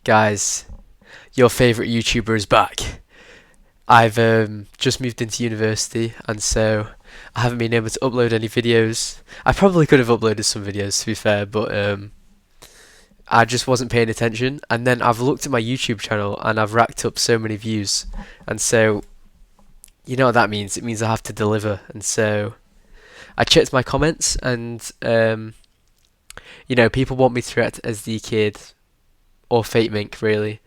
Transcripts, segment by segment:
Guys, your favourite YouTuber is back. I've just moved into university, and so I haven't been able to upload any videos. I probably could have uploaded some videos, to be fair, but I just wasn't paying attention. And then I've looked at my YouTube channel, and I've racked up so many views, and so you know what that means? It means I have to deliver, and so I checked my comments, and people want me to react as the kid or Fate Mink, really.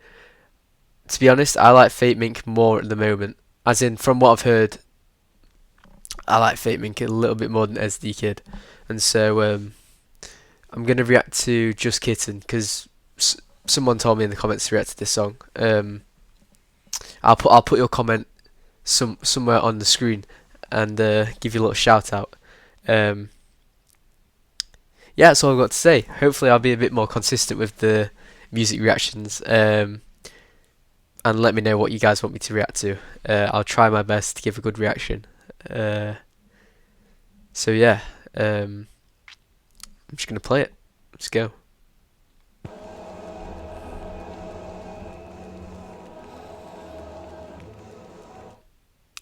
To be honest, I like Fate Mink more at the moment. As in, from what I've heard, I like Fate Mink a little bit more than SD Kid. And so I'm going to react to Just Kitten because someone told me in the comments to react to this song. I'll put your comment somewhere on the screen and give you a little shout out. Yeah, that's all I've got to say. Hopefully I'll be a bit more consistent with the music reactions. And let me know what you guys want me to react to. I'll try my best to give a good reaction. So yeah, I'm just gonna play it. Let's go.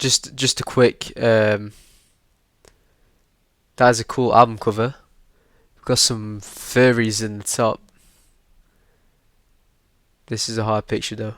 Just a quick. That is a cool album cover. We've got some furries in the top. This is a hard picture though.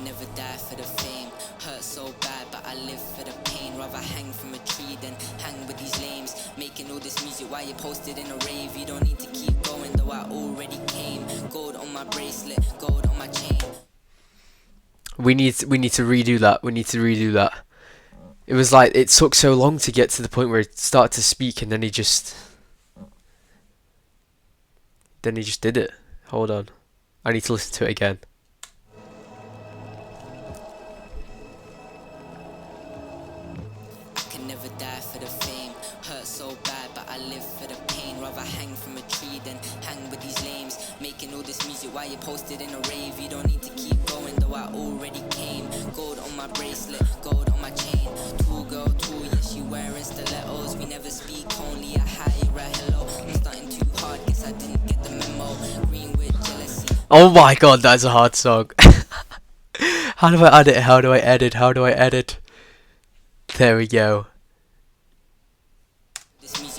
Never die for the fame, hurt so bad but I live for the pain. Rather hang from a tree than hang with these lames. Making all this music while you posted in a rave. You don't need to keep going though I already came. Gold on my bracelet, gold on my chain. We need to redo that. We need to redo that. It was like it took so long to get to the point where he started to speak and then he just did it. Hold on. I need to listen to it again. Never die for the fame, hurt so bad but I live for the pain. Rather hang from a tree than hang with these lames. Making all this music while you posted in a rave. You don't need to keep going though I already came. Gold on my bracelet, gold on my chain. Tall girl, tall, yes she wearing stilettos. We never speak, only a hi or a hello. I'm starting too hard, guess I didn't get the memo. Green with jealousy. Oh my god, that's a hard song. How do I edit? How do I edit? How do I edit? There we go.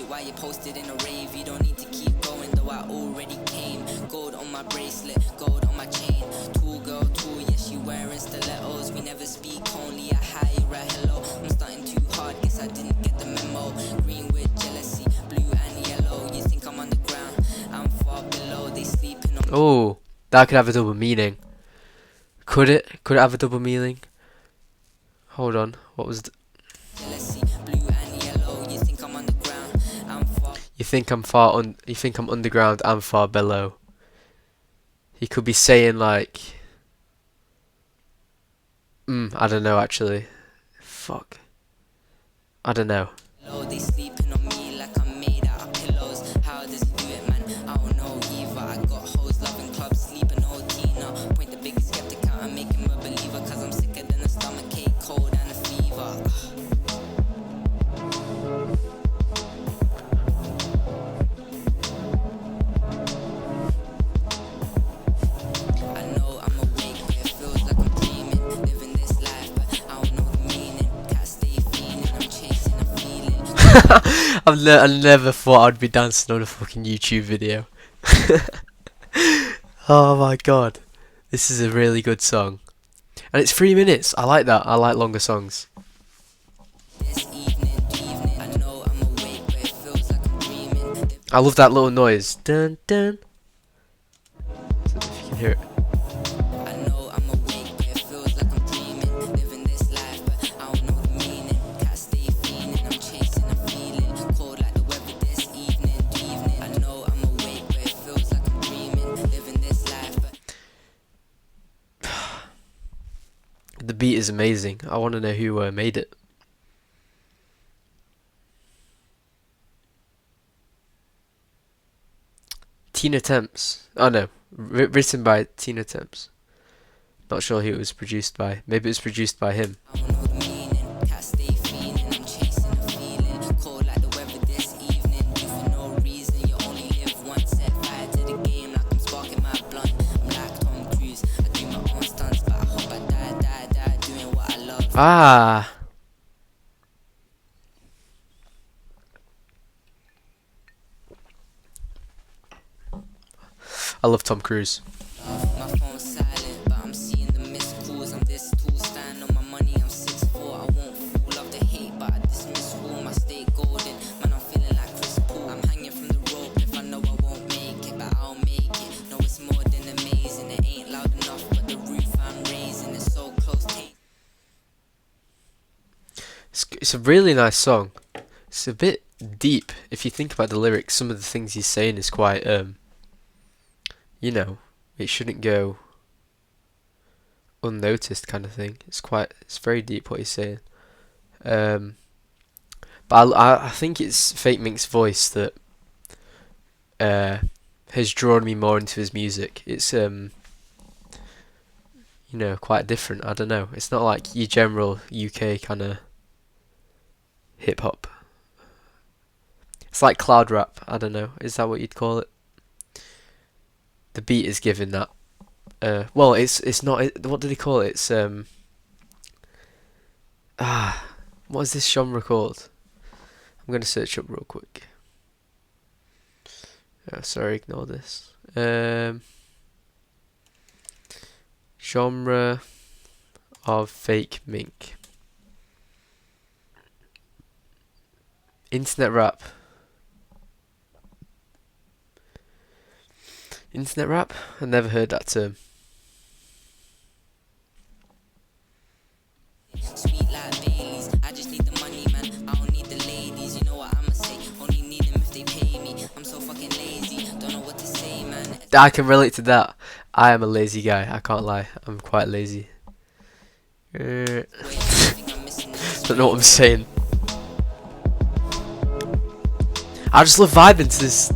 While you posted in a rave, you don't need to keep going though I already came. Gold on my bracelet, gold on my chain. Tall girl, tall, yes you wearing stilettos. We never speak, only a hi or a hello. I'm starting too hard, guess I didn't get the memo. Green with jealousy, blue and yellow. You think I'm on the ground, I'm far below. They sleeping on. Oh, that could have a double meaning. Could it? Could it have a double meaning? Hold on. What was the... Jealousy, blue and yellow. You think I'm on the ground, I'm far. You think I'm underground and far below. He could be saying like I don't know actually. Fuck. I don't know. They sleeping on me like I'm made out of pillows. How does he do it, man? I don't know either. I got hoes loving clubs, sleeping OT now. Point the biggest skeptic out and make him a believer. Cause I'm sicker than a stomach ache, cold and a fever. I never thought I'd be dancing on a fucking YouTube video. Oh my god. This is a really good song. And it's 3 minutes. I like that. I like longer songs. I love that little noise. Dun dun. So if you can hear it. The beat is amazing. I want to know who made it. Tina Temps. Oh no, written by Tina Temps. Not sure who it was produced by. Maybe it was produced by him. I don't know the meaning, can't stay fiending. I'm chasing a feeling, cold like the weather this evening. You for no reason, you only live once. Set fire to the game like I'm sparking my blunt. I'm like Tom Cruise, I do my own stunts, but I hope I die doing what I love. Ah, I love Tom Cruise. My phone's silent, but I'm seeing the missed calls. I'm this tall, stand on my money. I'm 6'4". I won't fool off the hate, but I dismiss all my state golden. Man, I'm feeling like Chris Paul. I'm hanging from the rope if I know I won't make it, but I'll make it. No, it's more than amazing. It ain't loud enough, but the roof I'm raising is so close. It's a really nice song. It's a bit deep if you think about the lyrics. Some of the things he's saying is quite you know, it shouldn't go unnoticed kind of thing. It's very deep what he's saying. But I think it's Fake Mink's voice that has drawn me more into his music. It's you know, quite different. I don't know. It's not like your general UK kind of hip hop. It's like cloud rap. I don't know. Is that what you'd call it? The beat is given that. Well, it's not. What do they call it? It's what is this genre called? I'm gonna search up real quick. Sorry, ignore this. Genre of Fake Mink. Internet rap. Internet rap? I never heard that term. Sweet like Baileys, I just need the money, man. I don't need the ladies, you know what I'ma say. Only need them if they pay me. I'm so fucking lazy, don't know what to say, man. I can relate to that. I am a lazy guy. I can't lie. I'm quite lazy. Don't know what I'm saying. I just love vibing to this.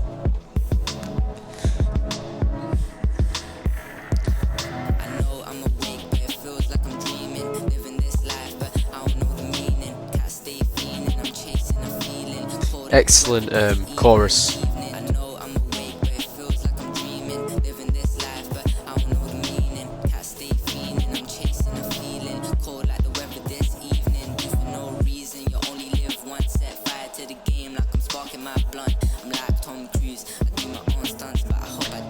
Excellent chorus.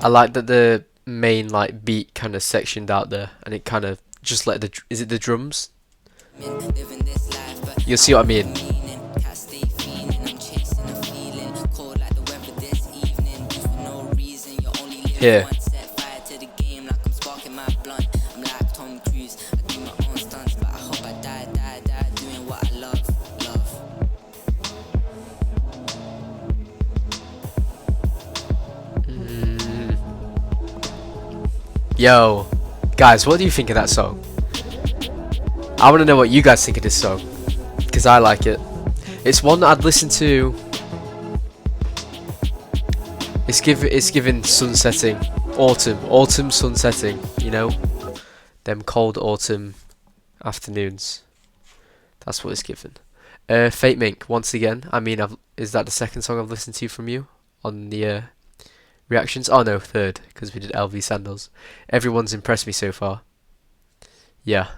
I like that the main like beat kind of sectioned out there, and it kind of just let is it the drums? You'll see what I mean. Here. Yo, guys, what do you think of that song? I want to know what you guys think of this song, because I like it. It's one that I'd listen to. It's given sunsetting, autumn sunsetting. You know, them cold autumn afternoons. That's what it's given. Fate Mink once again. I mean, is that the second song I've listened to from you on the reactions? Oh no, third, because we did LV Sandals. Everyone's impressed me so far. Yeah.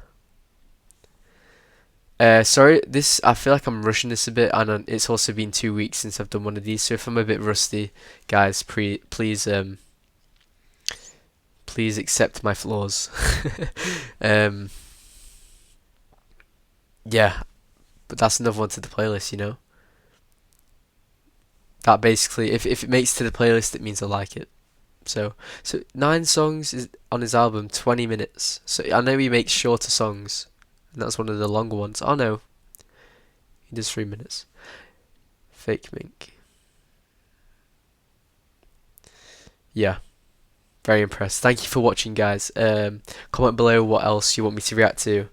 Sorry, I feel like I'm rushing this a bit, and it's also been 2 weeks since I've done one of these, so if I'm a bit rusty, guys, please accept my flaws. Yeah, but that's another one to the playlist, you know. That basically, if it makes to the playlist, it means I like it. So 9 songs is on his album, 20 minutes. So I know he makes shorter songs. And that's one of the longer ones. Oh no, he does 3 minutes. Fake Mink. Yeah, very impressed. Thank you for watching, guys. Comment below what else you want me to react to.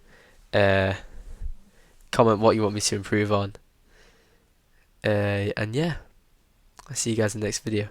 Comment what you want me to improve on. And yeah, I'll see you guys in the next video.